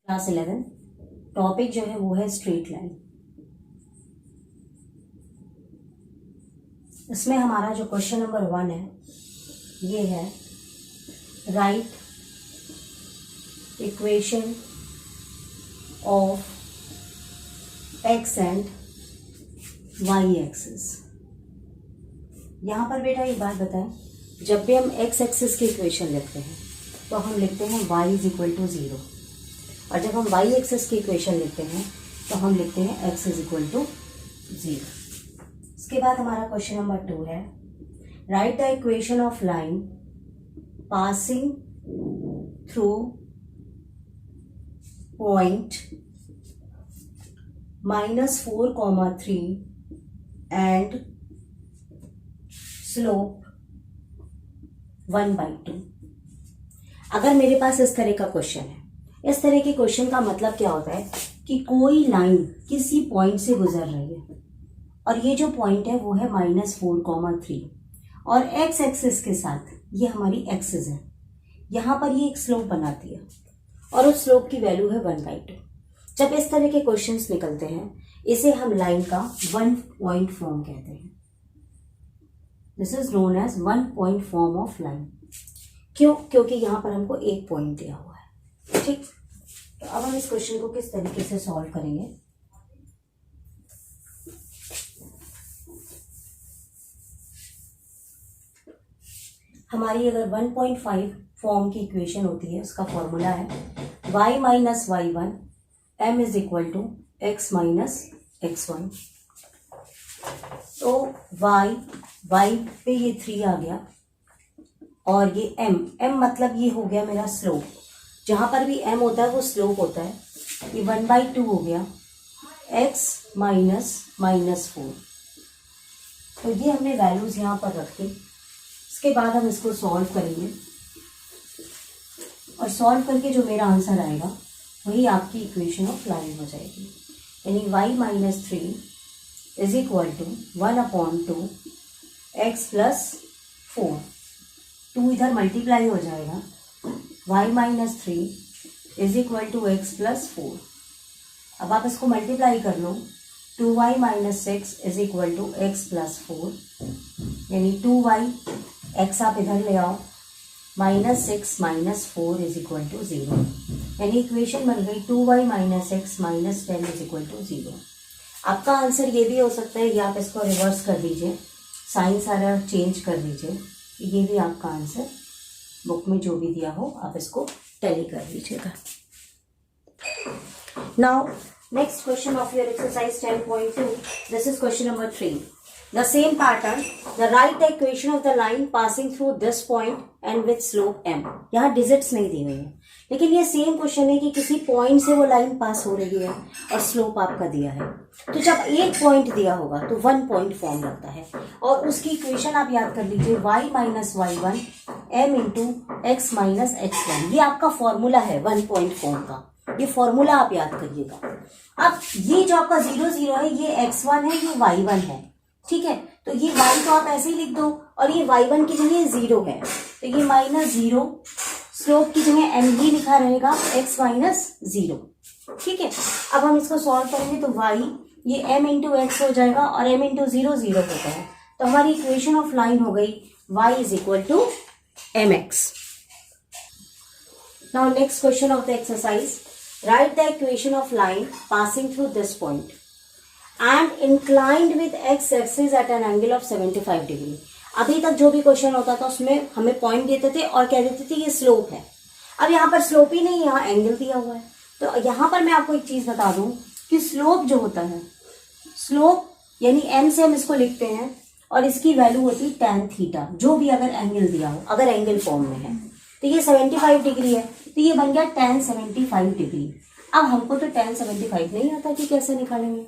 Class 11 topic जो है वो है स्ट्रेट लाइन। इसमें हमारा जो क्वेश्चन नंबर 1 है ये है right equation of x and y axis. यहाँ पर बेटा एक बात बताएं, जब भी हम एक्स एक्सिस की इक्वेशन लिखते हैं तो हम लिखते हैं y इज इक्वल टू 0, और जब हम वाई एक्सिस की इक्वेशन लिखते हैं तो हम लिखते हैं x इज इक्वल टू 0। इसके बाद हमारा क्वेश्चन नंबर 2 है right the equation of line passing through point -4,3 and slope 1/2। अगर मेरे पास इस तरह का क्वेश्चन है, इस तरह के क्वेश्चन का मतलब क्या होता है कि कोई लाइन किसी पॉइंट से गुजर रही है और ये जो पॉइंट है वो है -4,3 और एक्स एक्सिस के साथ ये हमारी एक्सिस है। यहाँ पर ये एक स्लोप बनाती है और उस स्लोप की वैल्यू है 1/2। जब इस तरह के क्वेश्चंस निकलते हैं इसे हम लाइन का 1 पॉइंट फॉर्म कहते हैं। This is known as 1 point form of line. क्यों? क्योंकि यहाँ पर हमको एक पॉइंट दिया हुआ है। ठीक, तो अब हम इस क्वेश्चन को किस तरीके से सॉल्व करेंगे। हमारी अगर 1.5 फॉर्म की इक्वेशन होती है उसका फॉर्मूला है y minus y1 m is equal to x minus x1। तो y पे ये 3 आ गया और ये m मतलब ये हो गया मेरा स्लोप। जहां पर भी m होता है वो स्लोप होता है। ये 1/2 हो गया x माइनस -4। तो ये हमने वैल्यूज यहाँ पर रख दी। इसके बाद हम इसको सॉल्व करेंगे और सॉल्व करके जो मेरा आंसर आएगा वही आपकी इक्वेशन ऑफ लाइन हो जाएगी। यानी y minus 3 is equal to 1/2 x plus 4। 2 इधर मल्टीप्लाई हो जाएगा। y minus 3 is equal to x plus 4। अब आप इसको मल्टीप्लाई कर लो। 2y minus 6 is equal to x plus 4, यानी 2y x आप इधर ले आओ -6 माइनस 4 इज इक्वल टू 0, यानी इक्वेशन बन गई 2y minus x minus 10 is equal to 0। आपका आंसर ये भी हो सकता है, या आप इसको रिवर्स कर दीजिए, साइन सारा चेंज कर दीजिए। ये भी आपका आंसर बुक में जो भी दिया हो आप इसको टैली कर दीजिएगा। Now next question of your exercise 10.2, this is question number 3। The same pattern, the write the equation of the line passing through this point and with slope m। यहाँ डिजिट्स नहीं दी हुई है, लेकिन ये सेम क्वेश्चन है कि किसी point से वो लाइन पास हो रही है और स्लोप आपका दिया है। तो जब एक पॉइंट दिया होगा तो 1 पॉइंट फॉर्म लगता है और उसकी इक्वेशन आप याद कर लीजिए y minus y1 m into x minus x1। ये आपका फॉर्मूला है 1 पॉइंट फॉर्म का, ये फॉर्मूला आप याद करिएगा। अब ये जो आपका 0 0 है ये x1 है, ये y1 है। ठीक है, तो ये y तो आप ऐसे ही लिख दो और ये y1 की जगह 0 है तो ये -0, स्लोप की जगह m ही लिखा रहेगा x माइनस 0। ठीक है, अब हम इसको सॉल्व करेंगे तो y ये m इंटू एक्स हो जाएगा और m इंटू 0 0 होता है। तो हमारी इक्वेशन ऑफ लाइन हो गई y is equal to mx। Now next question of the exercise, write the equation of line passing through this point and inclined with x axis at an angle of 75 degree. अभी तक जो भी question होता था उसमें हमें point देते थे और कह देते थे ये स्लोप है। अब यहाँ पर स्लोप ही नहीं, यहाँ एंगल दिया हुआ है। तो यहाँ पर मैं आपको एक चीज बता दूं कि स्लोप जो होता है, स्लोप यानी m से हम इसको लिखते हैं और इसकी वैल्यू होती है tan थीटा, जो भी अगर एंगल दिया हो, अगर एंगल फॉर्म में है तो ये 75 डिग्री है तो ये बन गया tan 75 डिग्री। अब हमको तो tan 75 नहीं आता कि कैसे निकालेंगे,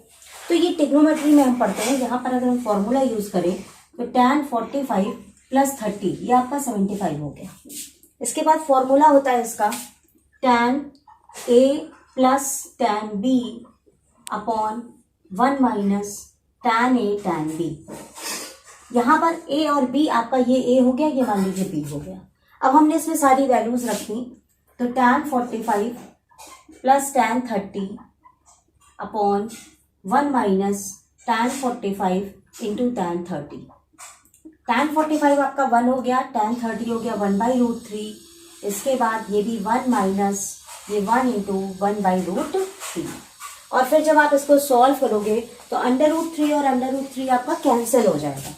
तो ये ट्रिग्नोमेट्री में हम पढ़ते हैं। यहाँ पर अगर हम फॉर्मूला यूज करें तो tan 45 प्लस 30 ये आपका 75 हो गया। इसके बाद फॉर्मूला होता है इसका tan a plus tan b upon 1 minus tan a tan b। यहाँ पर a और b आपका ये a हो गया, ये मान लीजिए b हो गया। अब हमने इसमें सारी वैल्यूज रखी तो tan 45 plus tan 30 upon 1 minus tan 45 into tan 30। tan 45 आपका 1 हो गया, tan 30 हो गया 1/√3। इसके बाद ये भी 1 माइनस ये 1 इंटू 1/√3। और फिर जब आप इसको सॉल्व करोगे तो √3 और √3 आपका कैंसिल हो जाएगा,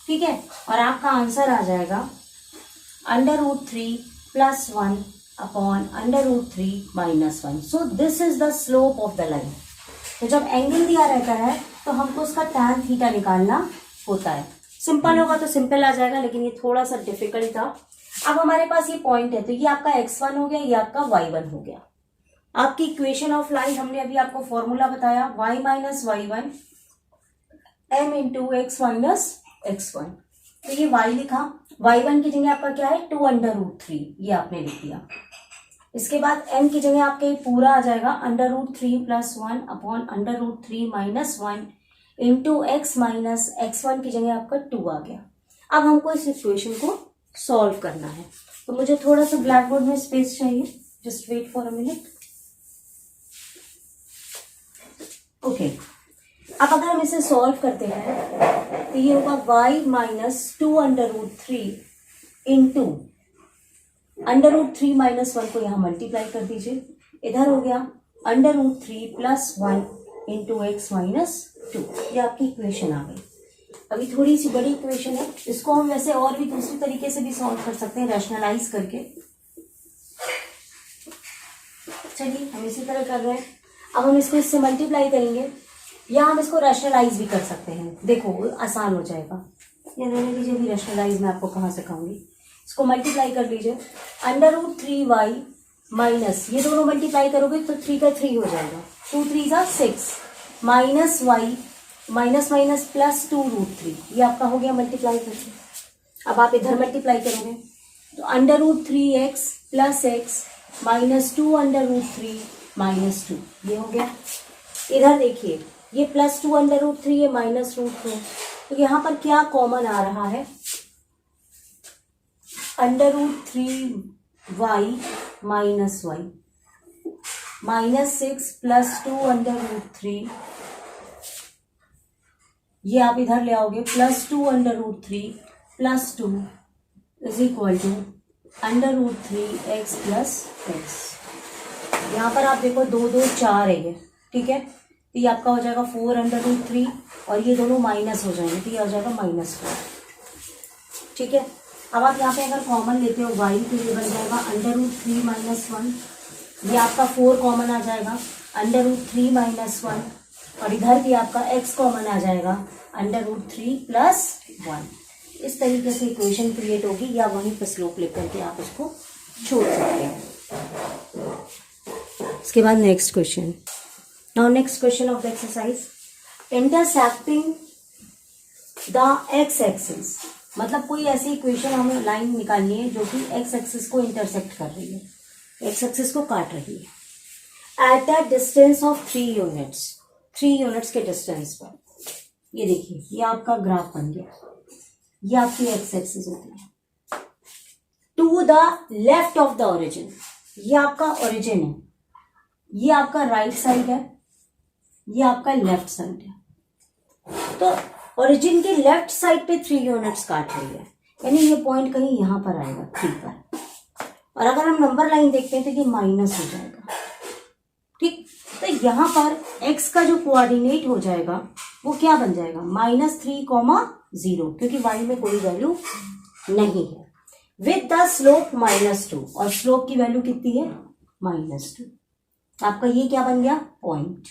ठीक है। और आपका आंसर आ जाएगा √3 plus 1 upon √3 minus 1। So this is the slope of the line. तो जब एंगल दिया रहता है तो हमको उसका tan थीटा निकालना होता है। सिंपल होगा तो सिंपल आ जाएगा, लेकिन ये थोड़ा सा डिफिकल्ट था। अब हमारे पास ये पॉइंट है, तो ये आपका x1 हो गया, ये आपका y1 हो गया। आपकी इक्वेशन ऑफ लाइन हमने अभी आपको फॉर्मूला बताया, y minus y1 m into x minus x1। तो ये y लिखा, y1 की जगह आपका क्या है 2√3, ये आपने लिख दिया। इसके बाद m की जगह आपके पूरा आ जाएगा √3 plus 1 upon √3 minus 1 into x minus x1 की जगह आपका 2 आ गया। अब हमको इस इक्वेशन को सॉल्व करना है, तो मुझे थोड़ा सा ब्लैक बोर्ड में स्पेस चाहिए, just wait for a minute. Okay, अब अगर हम इसे सॉल्व करते हैं तो ये होगा y माइनस 2√3 इंटू √3 माइनस 1 को यहाँ मल्टीप्लाई कर दीजिए, इधर हो गया √3 प्लस 1 इंटू एक्स माइनस 2। ये आपकी इक्वेशन आ गई। अभी थोड़ी सी बड़ी इक्वेशन है, इसको हम वैसे और भी दूसरी तरीके से भी सॉल्व कर सकते हैं, रैशनलाइज करके। चलिए हम इसी तरह कर रहे हैं। अब हम इसको इससे मल्टीप्लाई करेंगे, या हम इसको रैशनलाइज भी कर सकते हैं। देखो आसान हो जाएगा, ये रहने दीजिए, अभी रैशनलाइज मैं आपको कहाँ सिखाऊंगी। इसको मल्टीप्लाई कर लीजिए, √3y माइनस, ये दोनों मल्टीप्लाई करोगे तो 3 का 3 हो जाएगा, 2 3 जा 6 minus y minus minus plus 2√3, ये आपका हो गया मल्टीप्लाई करके। अब आप इधर मल्टीप्लाई करोगे तो √3x plus x minus 2 √3 minus 2, ये हो गया। इधर देखिए ये प्लस 2 √3 ये माइनस √2, तो यहाँ पर क्या कॉमन आ रहा है, √3y minus y minus 6 plus 2 √3, ये आप इधर ले आओगे plus 2 √3 plus 2 is equal to √3x plus x। यहाँ पर आप देखो 2 2 4 है ये, ठीक है। तो ये आपका हो जाएगा 4 √3 और ये दोनों माइनस हो जाएंगे, तो ये हो जाएगा -4, ठीक है। अब आप यहाँ पे अगर कॉमन लेते हो y, तो ये बन जाएगा √3 माइनस 1, ये आपका 4 कॉमन आ जाएगा √3 माइनस 1, और इधर भी आपका x कॉमन आ जाएगा √3 प्लस 1। इस तरीके से इक्वेशन क्रिएट होगी, या वहीं पर स्लोप लेकर के आप उसको छोड़ सकते हैं। इसके बाद next question. Now next question of the exercise, intersecting the x axis, मतलब कोई ऐसी इक्वेशन हमें लाइन निकालनी है जो कि एक्स एक्सिस को इंटरसेक्ट कर रही है, एक्स एक्सिस को काट रही है, at a distance of 3 units, 3 units के डिस्टेंस पर। ये देखिए ये आपका ग्राफ बन गया, ये आपकी एक्स एक्सिस होती है। To the left of the origin, ये आपका ओरिजिन है, ये आपका राइट साइड है, ये आपका लेफ्ट साइड है। तो ओरिजिन के लेफ्ट साइड पे 3 यूनिट्स काट रही है, यानी ये पॉइंट कहीं यहां पर आएगा 3 पर। और अगर हम नंबर लाइन देखते हैं तो ये माइनस हो जाएगा, ठीक। तो यहां पर x का जो कोऑर्डिनेट हो जाएगा वो क्या बन जाएगा, -3, 0, क्योंकि y में कोई वैल्यू नहीं है, विद द स्लोप -2, और स्लोप की वैल्यू कितनी है -2। आपका ये क्या बन गया, पॉइंट,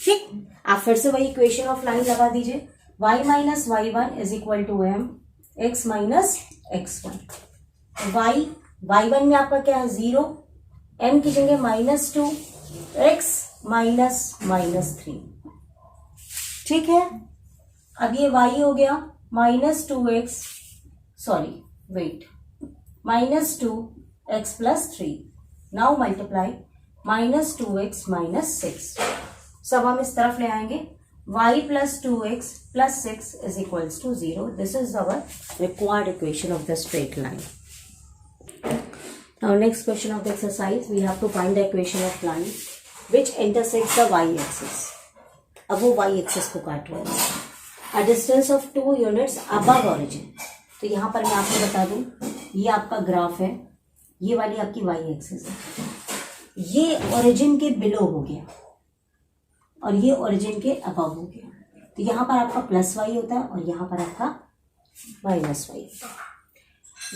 ठीक। आप फिर से वही इक्वेशन ऑफ लाइन लगा दीजिए, y minus y1 is equal to m x minus x1। y1 में आपका क्या है 0, m की जगह -2, x -3, ठीक है। अब ये y हो गया -2x, sorry wait, -2x plus 3, now multiply -2x -6, सब हम इस तरफ ले आएंगे, y plus 2x plus 6 is equals to 0। This is our required equation of the straight line. Now next question of the exercise, we have to find the equation of line which intersects the y axis. अब वो y axis को काट रहा है. A distance of 2 units above origin. तो यहाँ पर मैं आपको बता दूं, ये आपका ग्राफ है, ये वाली आपकी y एक्सिस है, ये ओरिजिन के बिलो हो गया और ये ओरिजिन के अबव हो गया. तो यहाँ पर आपका प्लस y होता है और यहाँ पर आपका माइनस y होता है.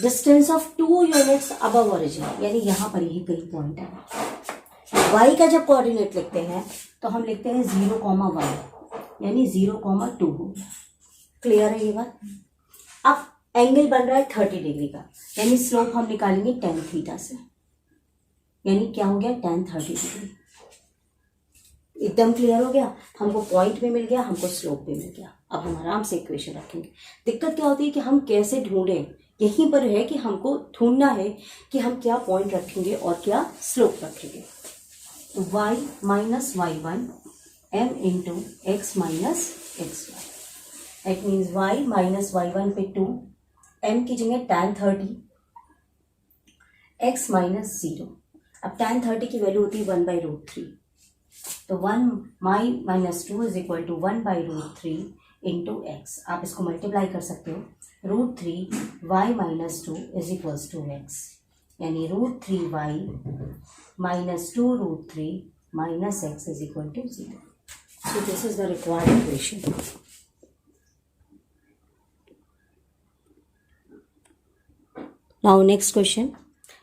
Distance of 2 units above origin, यानी यहाँ पर यही कई पॉइंट है. y का जब कोऑर्डिनेट लिखते हैं तो हम लिखते हैं 0,1, यानी 0,2 हो गया. क्लियर है ये बात. अब एंगल बन रहा है 30 डिग्री का, यानी स्लोप हम निकालेंगे tan थीटा से, यानी क्या हो गया tan 30 डिग्री. एकदम क्लियर हो गया. हमको पॉइंट भी मिल गया, हमको स्लोप भी मिल गया. अब हम आराम से इक्वेशन रखेंगे. दिक्कत क्या होती है कि हम कैसे ढूंढें, यहीं पर है कि हमको ढूंढना है कि हम क्या पॉइंट रखेंगे और क्या स्लोप रखेंगे. तो y minus y1 m into x minus x1. It means y minus y1 पे 2, m की जगह tan 30, x माइनस 0. अब tan 30 की वैल्यू होती है 1/√3. तो 1 minus 2 is equal to 1/√3 into x. आप इसको मल्टीप्लाई कर सकते हो. √3 y minus 2 is equals to x, यानी √3y minus 2√3 minus x is equal to 0. So this is the required equation. Now next question,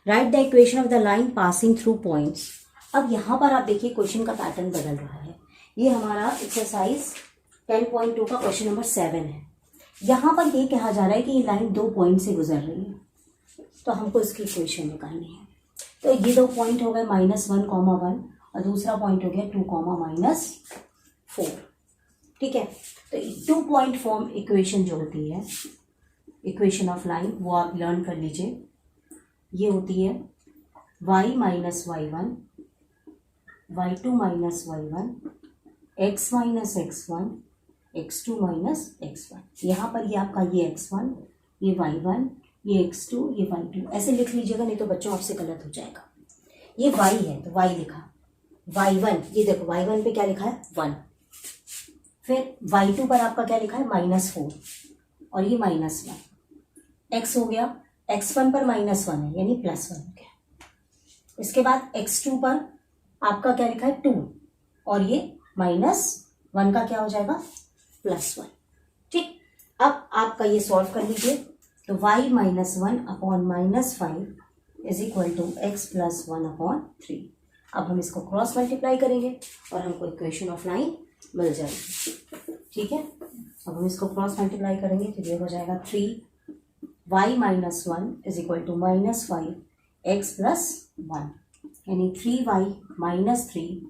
write the equation of the line passing through points. अब यहाँ पर आप देखिए question का pattern बदल रहा है. ये हमारा एक्सरसाइज 10.2 का क्वेश्चन नंबर 7 है. यहाँ पर ये कहा जा रहा है कि ये लाइन 2 पॉइंट से गुजर रही है, तो हमको इसकी इक्वेशन निकालनी है. तो ये 2 पॉइंट हो गए -1,1 और दूसरा पॉइंट हो गया 2,-4. ठीक है. तो 2 पॉइंट फॉर्म इक्वेशन जो होती है, इक्वेशन ऑफ लाइन, वो आप लर्न कर लीजिए. ये होती है y minus y1, y2 minus y1, x minus x1, x2 minus x1. यहाँ पर ये आपका ये x1, ये y1, ये x2, ये y2 ऐसे लिख लीजिएगा, नहीं तो बच्चों आपसे गलत हो जाएगा. ये y है तो y लिखा, y1, ये देखो y1 पे क्या लिखा है 1, फिर y2 पर आपका क्या लिखा है -4 और ये -1. x हो गया, x1 पर -1 है यानी +1 हो गया. इसके बाद x2 पर आपका क्या लिखा है 2 और ये -1 का क्या हो जाएगा +1. ठीक. अब आपका ये सॉल्व कर लीजिए. तो y minus 1 upon -5 is equal to x plus 1 upon 3. अब हम इसको क्रॉस मल्टीप्लाई करेंगे और हमको इक्वेशन ऑफ लाइन मिल जाएगी. ठीक है. अब हम इसको क्रॉस मल्टीप्लाई करेंगे तो ये हो जाएगा 3y minus 1 is equal to -5 x plus 1, यानी 3y minus 3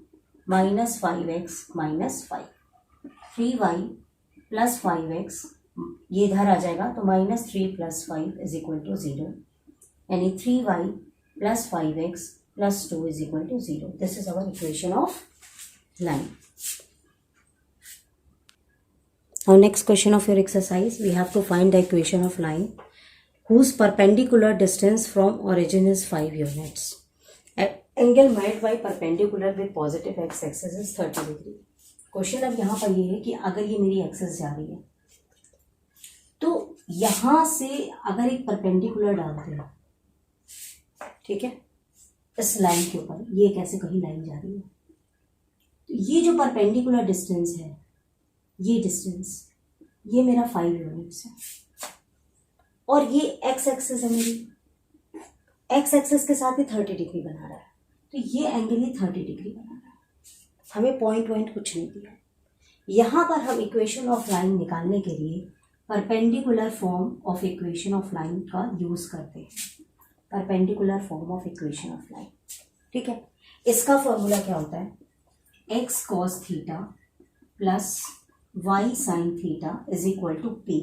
minus 5x minus 5. 3y plus 5x ये इधर आ जाएगा तो -3 प्लस 5 इज इक्वल टू 0, यानी 3y plus 5x plus 2 is equal to 0. This is our equation of line. Now next question of your exercise, we have to find the equation of line whose perpendicular distance from origin is 5 units. Angle made by perpendicular with positive x axis is 30 degree. Question अब यहाँ पर ये है कि अगर ये मेरी axis जा रही है तो यहाँ से अगर एक परपेंडिकुलर डालते हैं, ठीक है, इस लाइन के ऊपर, ये एक ऐसे कहीं लाइन जा रही है, तो ये जो परपेंडिकुलर डिस्टेंस है, ये डिस्टेंस, ये मेरा 5 यूनिट्स है और ये एक्स एक्सिस है मेरी. एक्स एक्सिस के साथ ही 30 डिग्री बना रहा है, तो ये एंगल ही 30 डिग्री बना रहा है. हमें पॉइंट कुछ नहीं दिया. यहाँ पर हम इक्वेशन ऑफ लाइन निकालने के लिए perpendicular form of equation of line का यूज करते हैं. Perpendicular form of equation of line. ठीक है. इसका फॉर्मूला क्या होता है, x cos theta plus y sin theta is equal to p.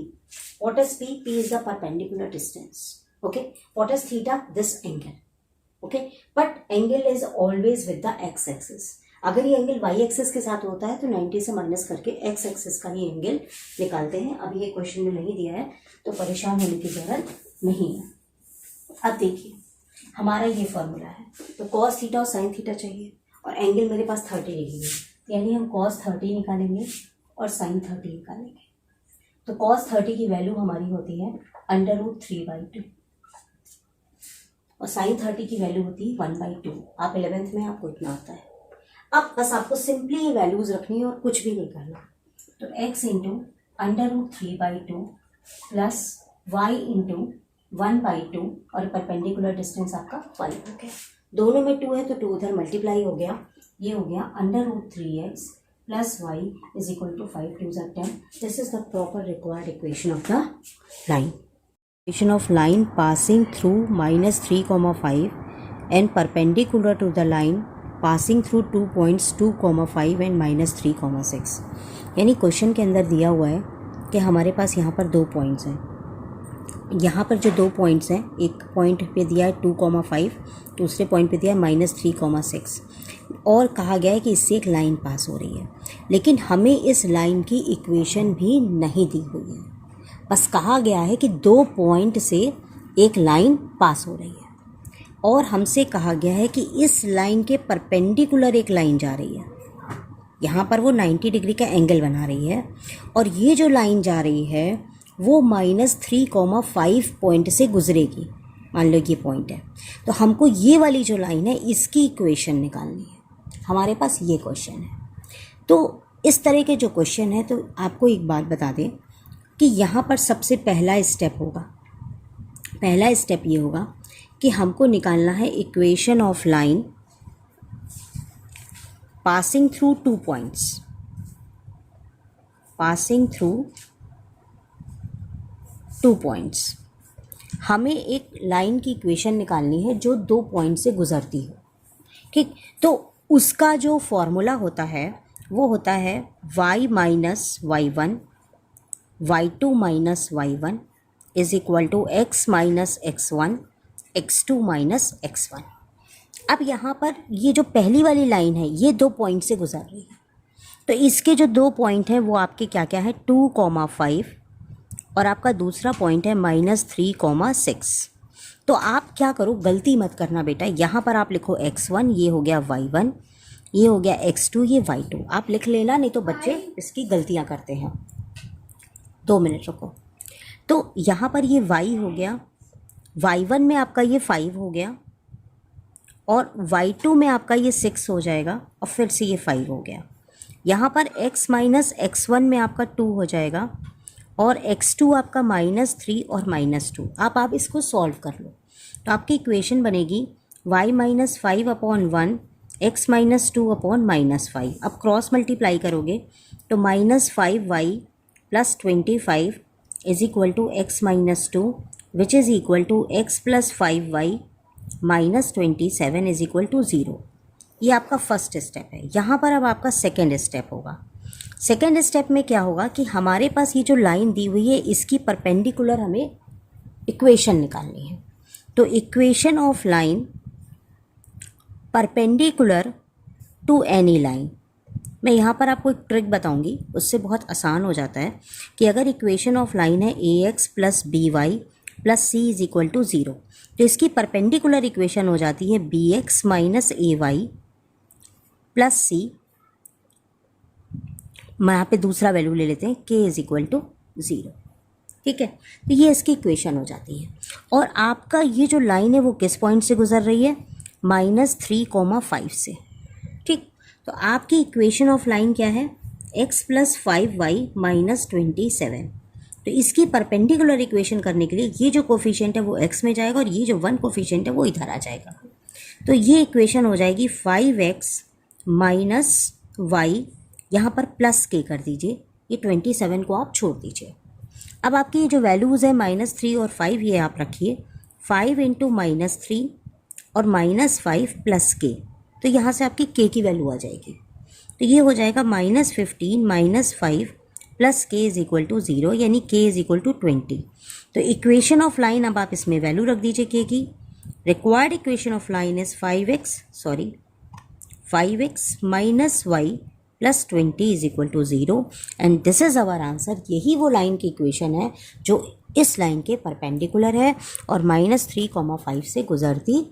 What is p? P is the perpendicular distance. Okay. What is theta? This angle. Okay. But angle is always with the x axis. अगर ये angle y axis के साथ होता है तो 90 से minus करके x axis का ही एंगल निकालते हैं. अभी ये क्वेश्चन में नहीं दिया है तो परेशान होने की जरूरत नहीं है. अब देखिए, हमारा ये फॉर्मूला है। तो कॉस थीटा और साइन थीटा चाहिए और एंगल मेरे पास 30 डिग्री है, यानी हम कॉस 30 निकालेंगे और साइन 30 निकालेंगे। तो कॉस 30 की वैल्यू हमारी होती है √3/2 और साइन 30 की वैल्यू होती है 1/2। आप 11th में आपको इतना आता है। अब बस आपको सिंपली ये वैल्यूज रखनी है और कुछ भी नहीं करना। तो x into √3/2 plus y into 1/2 और परपेंडिकुलर डिस्टेंस आपका 5 हो गया। दोनों में 2 है तो 2 उधर मल्टीप्लाई हो गया, ये हो गया √3x plus y is equal to 5 2 10। This is the proper required equation of the line. Equation of line passing through -3, 5 and perpendicular to the line passing through 2 points 2, 5 and -3, 6। यानी क्वेश्चन के अंदर दिया हुआ है कि हमारे पास यहाँ पर 2 पॉइंट्स हैं। यहाँ पर जो 2 पॉइंट्स हैं, एक पॉइंट पे दिया है 2, 5, दूसरे पॉइंट पे दिया है -3, 6 और कहा गया है कि इससे एक लाइन पास हो रही है। लेकिन हमें इस लाइन की इक्वेशन भी नहीं दी हुई है, बस कहा गया है कि 2 पॉइंट से एक लाइन पास हो रही है और हमसे कहा गया है कि इस लाइन के परपेंडिकुलर एक लाइन जा रही है। यहाँ पर वो 90 डिग्री का एंगल बना रही है और ये जो लाइन जा रही है वो -3, 5 पॉइंट से गुजरेगी। मान लो ये पॉइंट है, तो हमको ये वाली जो लाइन है इसकी इक्वेशन निकालनी है। हमारे पास ये क्वेश्चन है। तो इस तरह के जो क्वेश्चन है, तो आपको एक बात बता दें कि यहाँ पर सबसे पहला स्टेप होगा, पहला स्टेप ये होगा कि हमको निकालना है equation of line passing through 2 points, passing through 2 points. हमें एक लाइन की इक्वेशन निकालनी है जो 2 पॉइंट से गुजरती हो, ठीक। तो उसका जो फॉर्मूला होता है वो होता है y minus y1 y2 minus y1 is equal to x minus x1 x2 minus x1। अब यहाँ पर ये जो पहली वाली लाइन है ये 2 पॉइंट से गुजर रही है, तो इसके जो 2 पॉइंट हैं वो आपके क्या क्या है 2, 5 और आपका दूसरा पॉइंट है -3, 6। तो आप क्या करो, गलती मत करना बेटा, यहाँ पर आप लिखो x1, ये हो गया y1, ये हो गया x2, ये y2। आप लिख लेना, नहीं तो बच्चे इसकी गलतियाँ करते हैं। 2 मिनट रुको। तो यहाँ पर ये y हो गया, y1 में आपका ये 5 हो गया और y2 में आपका ये 6 हो जाएगा और फिर से ये 5 हो गया। यहाँ पर x माइनस x1 में आपका 2 हो जाएगा और x2 आपका -3 और -2। आप इसको सॉल्व कर लो तो आपकी इक्वेशन बनेगी y माइनस 5/1 x माइनस 2/-5। अब क्रॉस मल्टीप्लाई करोगे तो -5y plus 25 is equal to x minus 2 which is equal to x plus 5y minus 27 is equal to 0। ये आपका फर्स्ट स्टेप है। यहाँ पर अब आपका सेकेंड स्टेप होगा। सेकेंड स्टेप में क्या होगा कि हमारे पास ये जो लाइन दी हुई है इसकी परपेंडिकुलर हमें इक्वेशन निकालनी है। तो equation of line perpendicular to any line, मैं यहाँ पर आपको एक ट्रिक बताऊंगी, उससे बहुत आसान हो जाता है कि अगर इक्वेशन ऑफ लाइन है ax plus by plus c is equal to 0, तो इसकी परपेंडिकुलर इक्वेशन हो जाती है bx minus ay plus c। मैं यहाँ पे दूसरा वैल्यू ले लेते हैं k इज इक्वल टू 0, ठीक है। तो ये इसकी इक्वेशन हो जाती है और आपका ये जो लाइन है वो किस पॉइंट से गुजर रही है -3, 5 से, ठीक। तो आपकी इक्वेशन ऑफ लाइन क्या है x प्लस 5y माइनस 27। तो इसकी परपेंडिकुलर इक्वेशन करने के लिए ये जो कोफिशिएंट है वो x में जाएगा और ये जो 1 कोफिशिएंट है वो इधर आ जाएगा। तो ये इक्वेशन हो जाएगी 5x माइनस y, यहाँ पर प्लस k कर दीजिए, ये 27 को आप छोड़ दीजिए। अब आपकी ये जो वैल्यूज़ है -3 और 5 ये आप रखिए, 5 इंटू -3 और -5 प्लस k, तो यहाँ से आपकी k की वैल्यू आ जाएगी। तो ये हो जाएगा -15 -5 plus k is equal to 0, यानी k इज इक्वल टू 20। तो इक्वेशन ऑफ लाइन अब आप इसमें वैल्यू रख दीजिए k की। Required equation of line is 5x minus y plus 20 is equal to 0 and this is our answer. यही वो लाइन की इक्वेशन है जो इस लाइन के परपेंडिकुलर है और -3,5 से गुजरती